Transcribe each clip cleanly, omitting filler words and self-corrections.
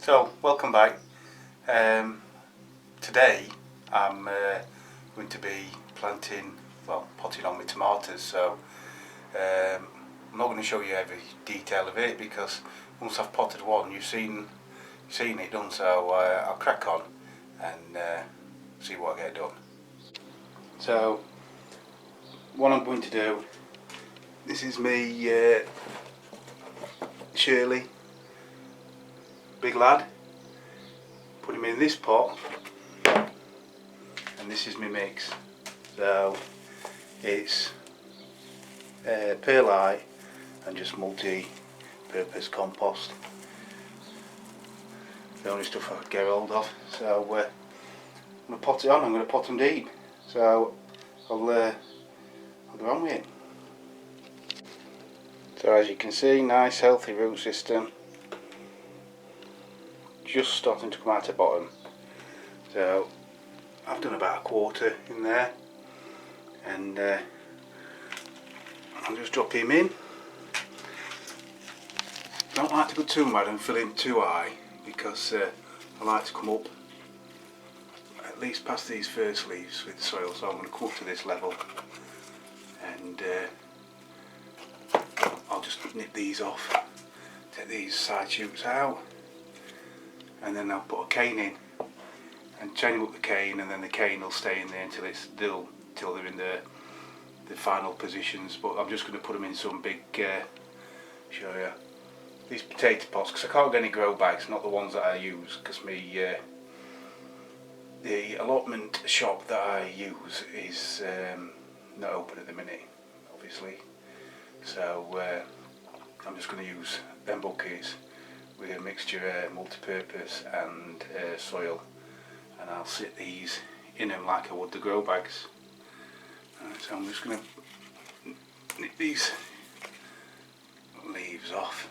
So, welcome back. Today I'm going to be planting, potting on my tomatoes. So I'm not going to show you every detail of it because once I've potted one, you've seen it done. So I'll crack on and see what I get done. So what I'm going to do, this is me Shirley, big lad. Put him in this pot, and this is my mix. So it's perlite and just multi-purpose compost. The only stuff I could get hold of. So I'm going to pot it on. I'm going to pot them deep. So I'll go on with it. So as you can see, nice healthy root system. Just starting to come out the bottom. So I've done about a quarter in there, and I'll just drop him in. Don't like to go too mad and fill in too high because I like to come up at least past these first leaves with the soil. So I'm going to come up to this level, and I'll just nip these off, take these side shoots out, and then I'll put a cane in and chain up the cane, and then the cane will stay in there until they're in the final positions. But I'm just going to put them in some big show you these potato pots, because I can't get any grow bags, not the ones that I use, because the allotment shop that I use is not open at the minute, obviously. So I'm just going to use them buckets with a mixture multi-purpose and soil, and I'll sit these in them like I would the grow bags. Right, so I'm just going to nip these leaves off.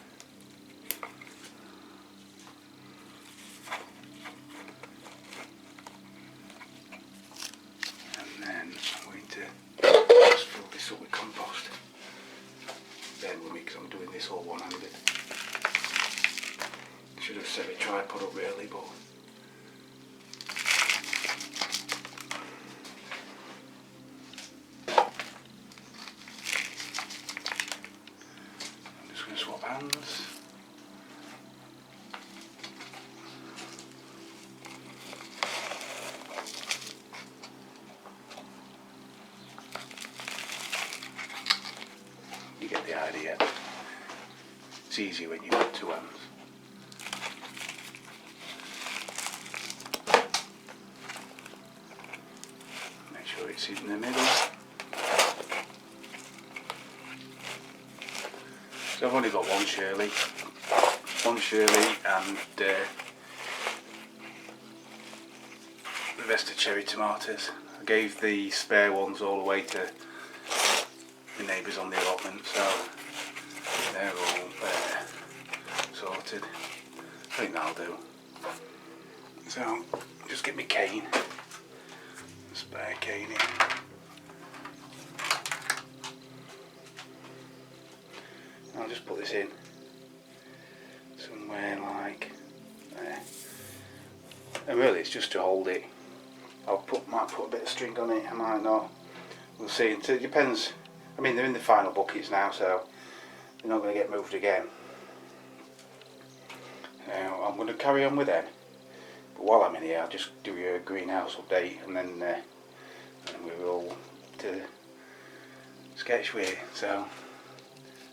And then I'm going to just fill this up with compost. Bear with me because I'm doing this all one-handed. Should have set my tripod up really, but I'm just going to swap hands. You get the idea. It's easy when you've got two hands. It's in the middle. So I've only got one Shirley and the rest of cherry tomatoes. I gave the spare ones all away to the neighbours on the allotment, so they're all sorted. I think that'll do. So just get my cane. Spare cane in. I'll just put this in somewhere like there. And really it's just to hold it. Might put a bit of string on it, I might not. We'll see. It depends. I mean, they're in the final buckets now, so they're not going to get moved again. Now I'm going to carry on with them. But while I'm in here, I'll just do a greenhouse update, and then we roll to sketch with it. So,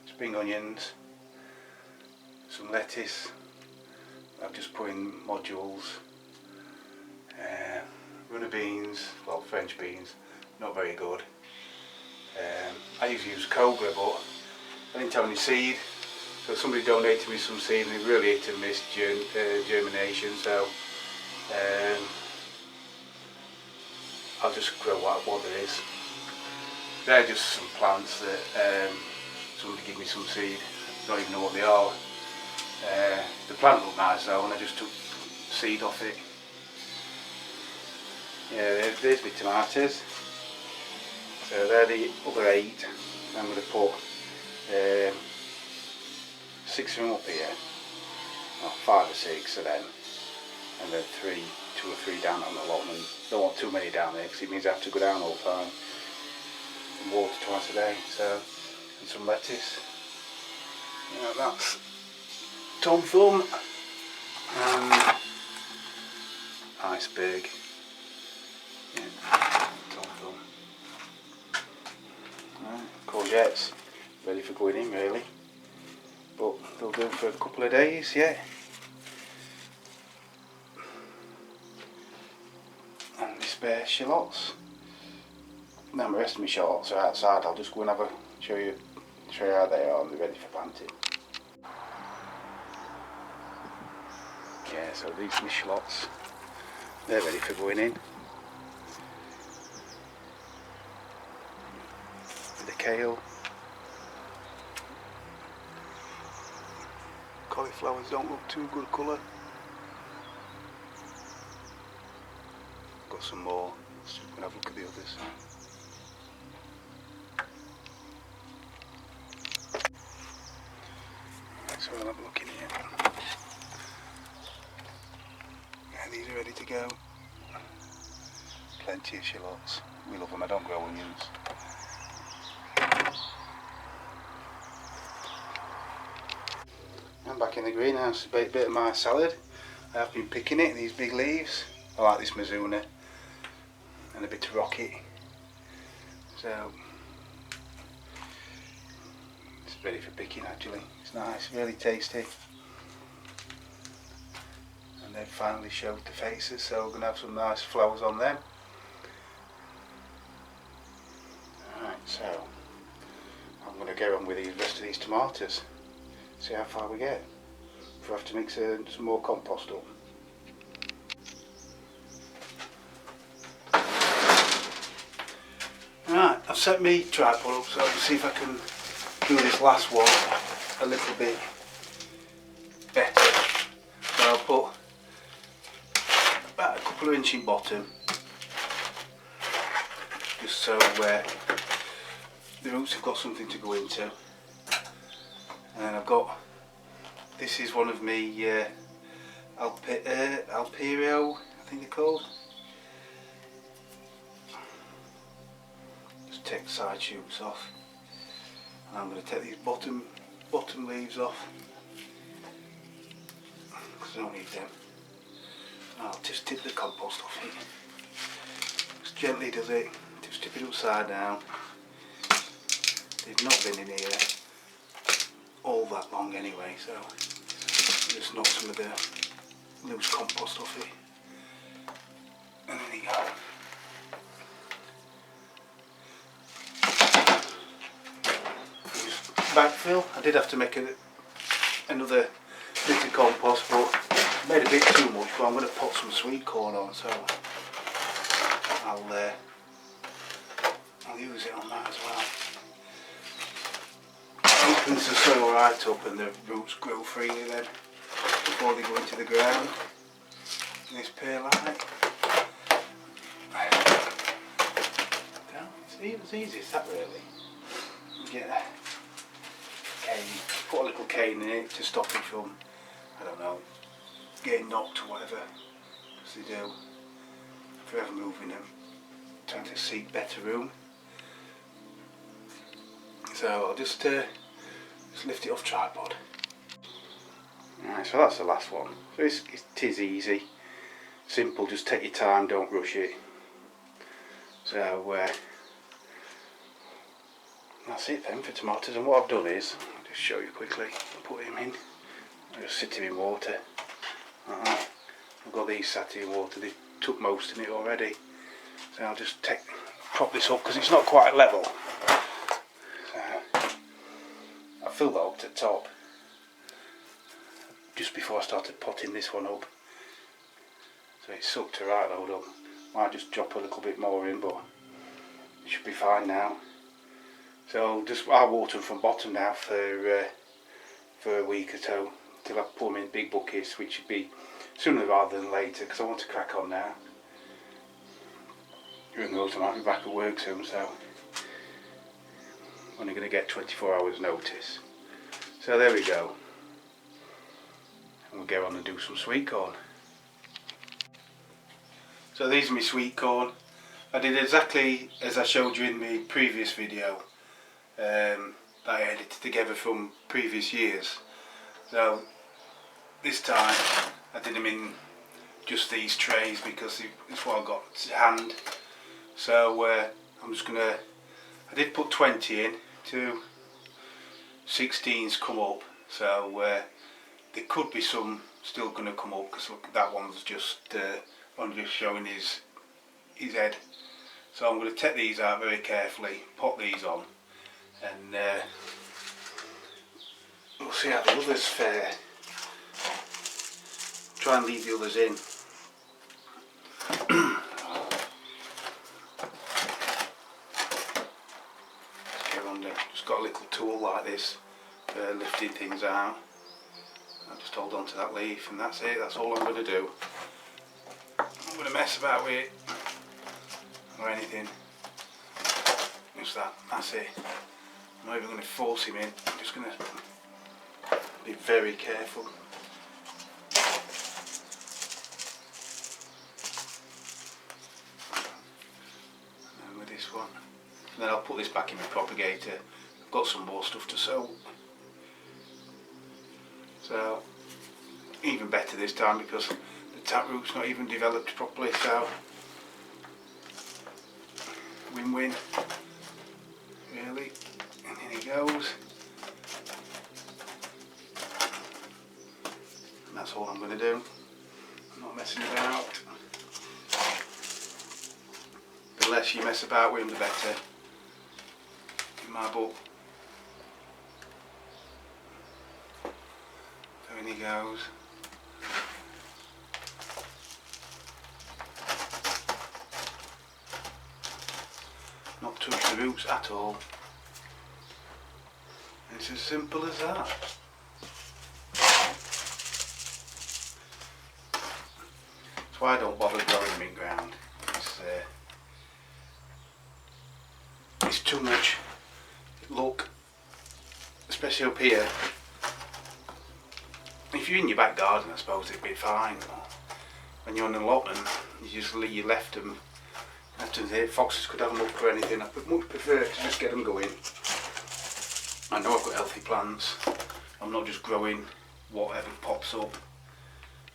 spring onions, some lettuce. I've just put in modules, runner beans, well, French beans, not very good. I usually use Cobra, but I didn't have any seed. So somebody donated me some seed, and they really hit and missed germination. So I'll just grow what there is. They're just some plants that somebody gave me some seed. I don't even know what they are. The plant looked nice though, and I just took seed off it. Yeah, there's my tomatoes. So they're the other 8. I'm going to put 6 of them up here. well, 5 or 6 of them, and then 2 or 3 down on the allotment. Don't want too many down there because it means I have to go down all the time and water twice a day. So, and some lettuce. Yeah, that's Tom Thumb and iceberg. Yeah, Tom Thumb. Right, courgettes ready for going in really, but they'll do for a couple of days yet. And the spare shallots. Now the rest of my shallots are outside. I'll just go and have a show you how they are and they're ready for planting. Yeah, so these are my shallots. They're ready for going in. The kale. Cauliflowers don't look too good colour. Got some more. Let's have a look at the others. Right, so I'll have a look in here. Yeah, these are ready to go. Plenty of shallots. We love them. I don't grow onions. I'm back in the greenhouse. A bit of my salad. I have been picking it. These big leaves. I like this Mizuna. And a bit of rocket. So it's ready for picking actually. It's nice, really tasty. And they've finally showed the faces, so we're going to have some nice flowers on them. Alright, so I'm going to go on with the rest of these tomatoes. See how far we get. Before I have to mix some more compost up. Right, I've set my tripod up so I can see if I can do this last one a little bit better. So I'll put about a couple of inches in bottom, just so the roots have got something to go into. And then I've got, this is one of my Alperio, I think they're called. Take the side shoots off, and I'm going to take these bottom leaves off because I don't need them. And I'll just tip the compost off here. Just gently does it, just tip it upside down. They've not been in here all that long anyway, so just knock some of the loose compost off it. And there you go. Backfill. I did have to make another bit of compost, but made a bit too much. But I'm going to put some sweet corn on, so I'll use it on that as well. It opens the soil right up, and the roots grow freely then before they go into the ground. This perlite. It's as easy as that really. You get a cane, put a little cane in it to stop it from, I don't know, getting knocked or whatever, as they do. Forever moving them, trying to seek better room. So I'll just lift it off tripod. Alright, so that's the last one. So it is easy, simple, just take your time, don't rush it. So that's it then for tomatoes, and what I've done is, I'll just show you quickly, put him in, I just sit him in water. Alright, I've got these sat in water, they took most in it already. So I'll just prop this up because it's not quite level. So I filled that up to the top just before I started potting this one up. So it's sucked a right load up. Might just drop a little bit more in, but it should be fine now. So I'll water them from bottom now for a week or so till I put them in big buckets, which should be sooner rather than later because I want to crack on now. Even though I might be back at work soon, so I'm only going to get 24 hours notice. So there we go. we'll go on and do some sweet corn. So these are my sweet corn. I did exactly as I showed you in my previous video that I edited together from previous years. So this time I did them in just these trays because it's what I got to hand. So I'm just gonna, I did put 20 in, 2 16s come up, so there could be some still gonna come up because look, that one's just showing his head. So I'm going to take these out very carefully, pop these on, and we'll see how the others fare. Try and leave the others in. Just got a little tool like this for lifting things out. I'll just hold on to that leaf and that's it, that's all I'm going to do. I'm not going to mess about with it or anything. Just that, that's it. I'm not even going to force him in, I'm just going to be very careful. And with this one. And then I'll put this back in my propagator. I've got some more stuff to sew. So, even better this time because the taproot's not even developed properly, so win-win, really. And in he goes. And that's all I'm going to do. I'm not messing about. The less you mess about with them, the better. In my book. So in he goes. Not touch the roots at all. It's as simple as that. That's why I don't bother growing them in ground. It's too much look, especially up here. If you're in your back garden, I suppose it'd be fine. When you're on an allotment, you left them there. Foxes could have them up or anything. I would much prefer to just get them going. I know I've got healthy plants. I'm not just growing whatever pops up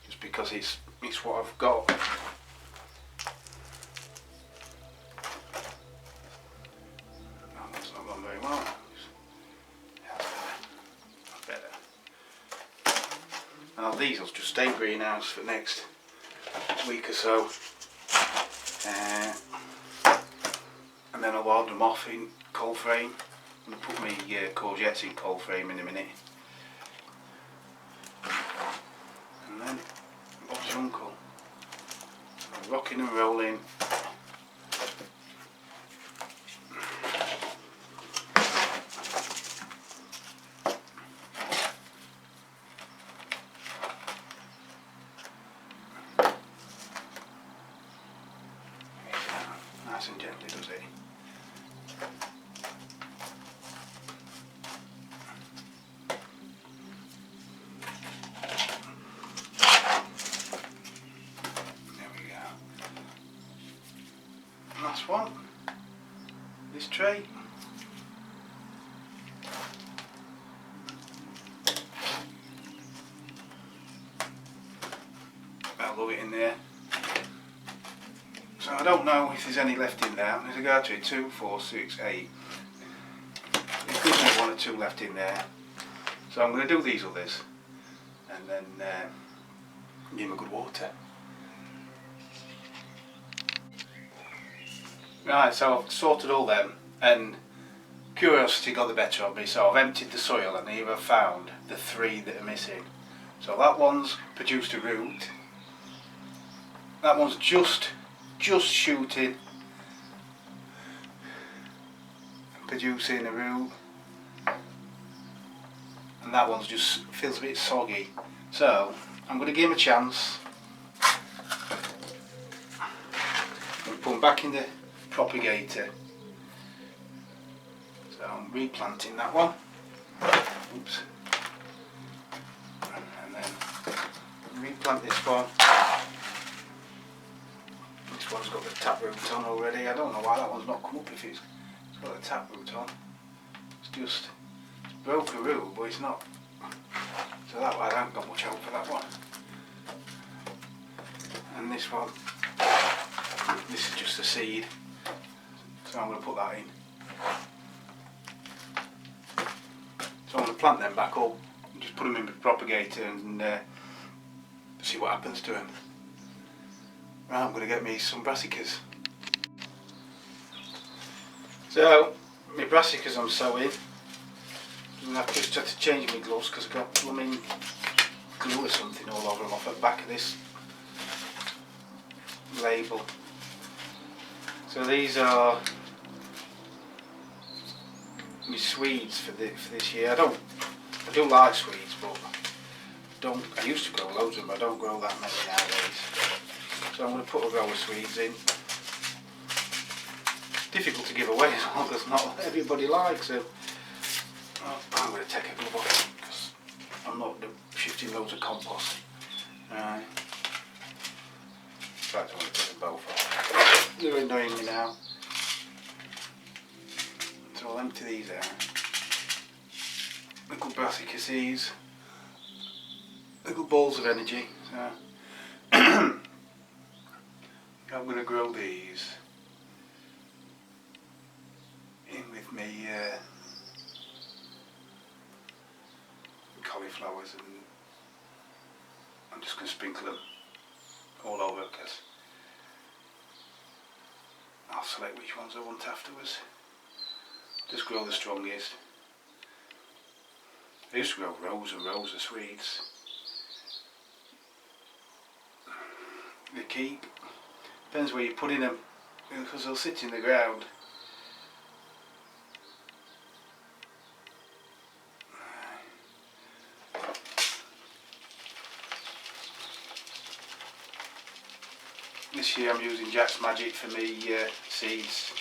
just because it's what I've got. Oh, that's not gone very well. That's better. And these will just stay in greenhouse for the next week or so. And then I'll wild them off in cold frame. I'm going to put my courgettes in cold frame in a minute. And then Bob's your uncle. So rocking and rolling. Nice and gently does it. Last one, this tray. I love it in there. So I don't know if there's any left in there. There's a go to 2, 4, 6, 8. There's good enough 1 or 2 left in there. So I'm going to do these others and then give them a good water. Right, so I've sorted all them and curiosity got the better of me, so I've emptied the soil and here I've found the 3 that are missing. So that one's produced a root, that one's just shooting and producing a root, and that one's just feels a bit soggy. So I'm going to give him a chance. I'm going to put him back in the propagator. So I'm replanting that one. Oops. And then plant this one. This one's got the taproot on already. I don't know why that one's not come up if it's got a taproot on. It's broke a root, but it's not. So that one, I haven't got much hope for that one. And this one, this is just a seed. So I'm going to put that in. So I'm going to plant them back up, and just put them in the propagator and see what happens to them. Right, I'm going to get me some brassicas. So, my brassicas I'm sowing, and I've just had to change my gloves because I've got blooming glue or something all over them off at the back of this label. So these are my Swedes for this year. I do like Swedes, but I used to grow loads of them. I don't grow that many nowadays. So I'm going to put a row of Swedes in. Difficult to give away as well because not everybody likes them. I'm going to take a glove off because I'm not shifting loads of compost. Right. In fact, I'm going to take them both off. They're annoying me now. So I'll empty these out. Little brassica seeds. Little balls of energy. So I'm going to grow these in with me cauliflowers, and I'm just going to sprinkle them all over because I'll select which ones I want afterwards. Just grow the strongest. I used to grow rows and rows of Swedes. They keep. Depends where you're putting them, because they'll sit in the ground. This year I'm using Jack's Magic for me seeds.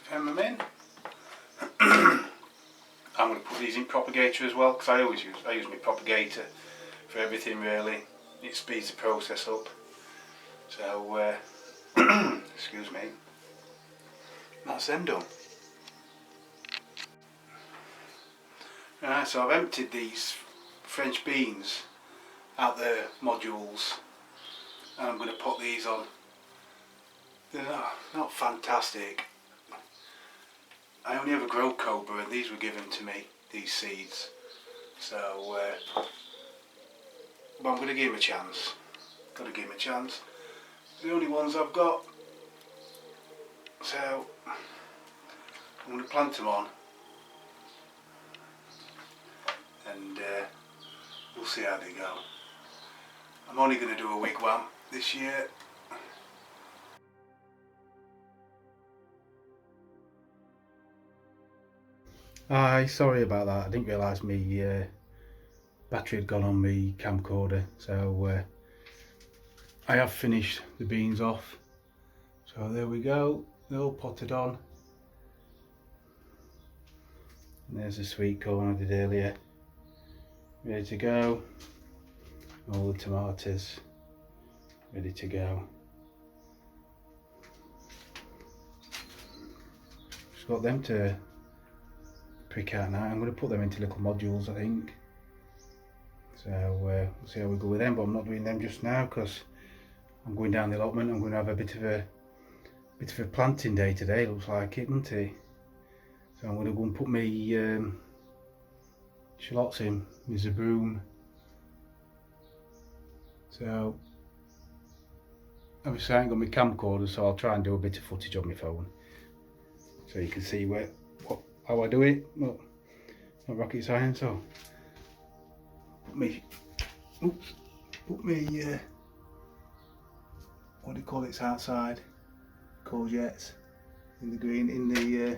Them in. I'm going to put these in propagator as well because I use my propagator for everything really. It speeds the process up. So excuse me. That's them done. Right, so I've emptied these French beans out their modules, and I'm going to put these on. They're not fantastic. I only ever grow cobra, and these were given to me, these seeds. So, but I'm going to give them a chance. Got to give them a chance. The only ones I've got. So, I'm going to plant them on, and we'll see how they go. I'm only going to do a wigwam this year. Sorry about that. I didn't realise my battery had gone on my camcorder. So I have finished the beans off. So there we go. They're all potted on. And there's the sweet corn I did earlier. Ready to go. All the tomatoes ready to go. Just got them to prick out now. I'm going to put them into little modules, I think. So we'll see how we go with them, but I'm not doing them just now because I'm going down the allotment. I'm going to have a bit of a planting day today. Looks like it, doesn't it? So I'm going to go and put my shallots in. There's a broom. So obviously I ain't got my camcorder, so I'll try and do a bit of footage on my phone so you can see how I do it. Well, not rocket science. So put me what do you call it, it's outside, courgettes in the green, in the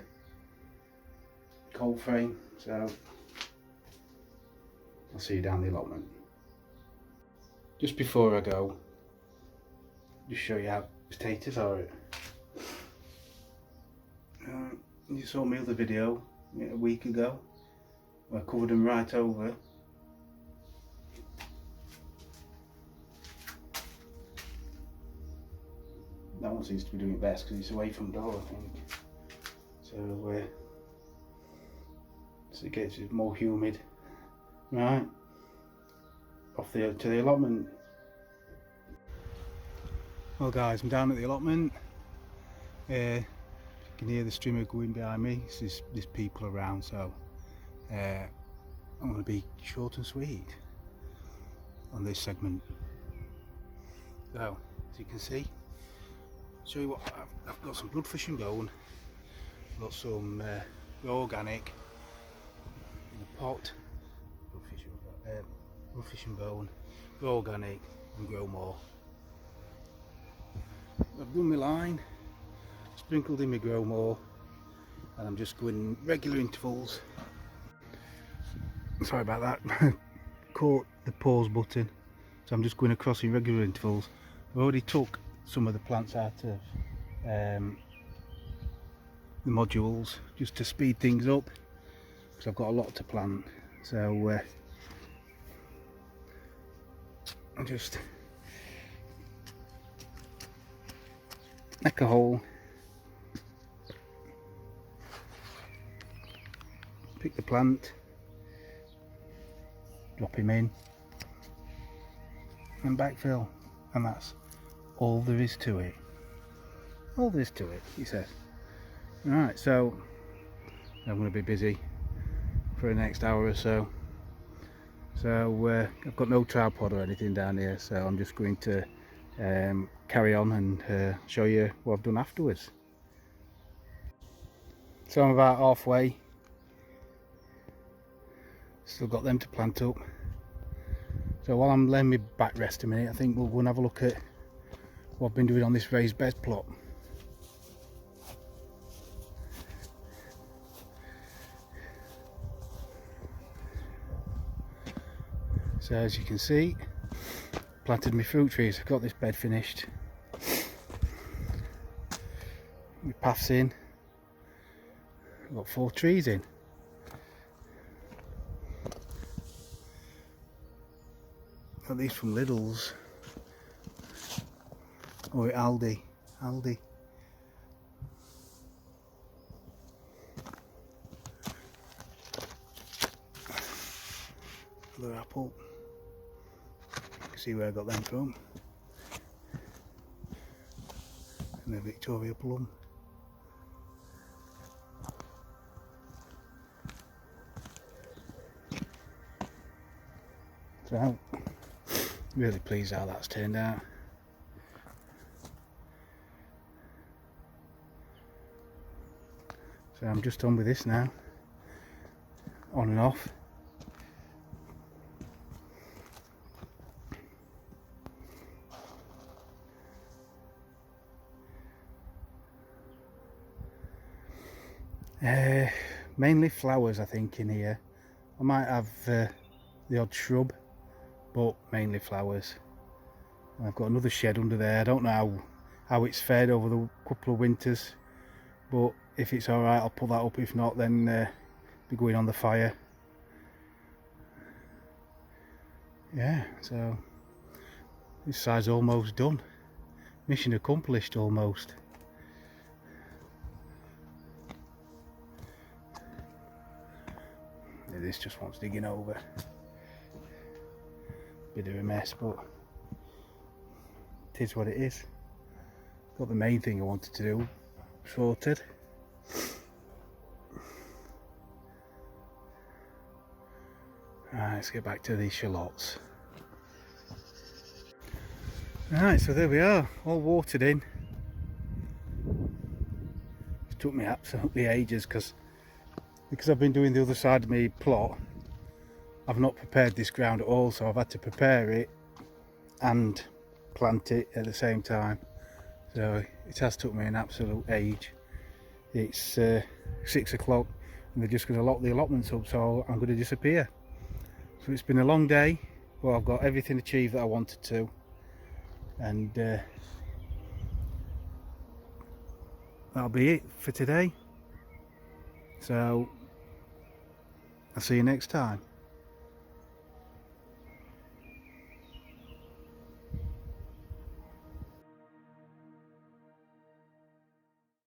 cold frame. So I'll see you down the allotment. Just before I go, just show you how potatoes are. You saw my other video a week ago where I covered them right over. That one seems to be doing it best because it's away from the door, I think. So it gets more humid. Right, off to the allotment. Well guys, I'm down at the allotment. You can hear the streamer going behind me. There's people around, so I'm going to be short and sweet on this segment. So, as you can see, I'll show you what I've got. Some bloodfish and bone. I've got some raw organic in a pot. Bloodfish and bone, raw organic, and grow more. I've done my line, sprinkled in my grow more, and I'm just going in regular intervals. Sorry about that. Caught the pause button, so I'm just going across in regular intervals. I've already took some of the plants out of the modules just to speed things up because I've got a lot to plant. So I'll just make a hole, pick the plant, drop him in and backfill, and that's all there is to it. All there is to it, he says. Right, so I'm going to be busy for the next hour or so. So I've got no tripod or anything down here, so I'm just going to carry on and show you what I've done afterwards. So I'm about halfway. Still got them to plant up. So while I'm letting my back rest a minute, I think we'll go and have a look at what I've been doing on this raised bed plot. So as you can see, planted my fruit trees. I've got this bed finished. My path's in. I've got 4 trees in. Got these from Lidl's or Aldi. Another apple. See where I got them from. And a Victoria plum. So, really pleased how that's turned out. So I'm just on with this now, on and off. Mainly flowers, I think, in here. I might have the odd shrub, but mainly flowers. And I've got another shed under there. I don't know how it's fared over the couple of winters, but if it's alright I'll put that up. If not, then be going on the fire. Yeah, so this side's almost done. Mission accomplished almost. This just wants digging over. Bit of a mess, but it is what it is. Got the main thing I wanted to do sorted. Right, let's get back to these shallots. Right, so there we are, all watered in. It took me absolutely ages because I've been doing the other side of my plot. I've not prepared this ground at all, so I've had to prepare it and plant it at the same time. So it has took me an absolute age. It's 6 o'clock and they're just going to lock the allotments up, so I'm going to disappear. So it's been a long day, but I've got everything achieved that I wanted to, and that'll be it for today. So I'll see you next time.